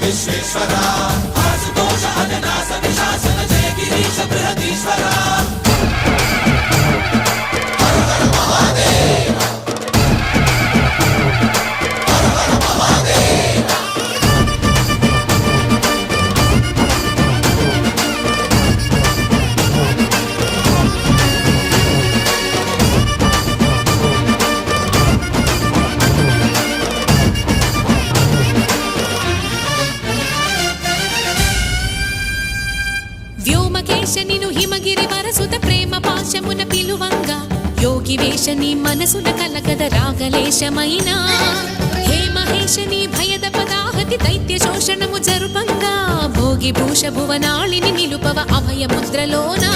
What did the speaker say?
విశ్వేశ్వరా ఆశుతోష అజనాస విశాసన జయ గిరీశ బృహదీశ్వరా హర హర మహాదేవ హర హర మహాదేవ వ్యోమకేశనిను హిమగిరి వరసుత ప్రేమ పాశమున పిలువంగా యోగి వేషని మనసున కలకద రాగలేశమైనా హే మహేశని భయద పదాహతి దైత్య శోషణము జరుపంగా భోగి భూష భువనాళిని నిలుపవ అభయ ముద్రలోనా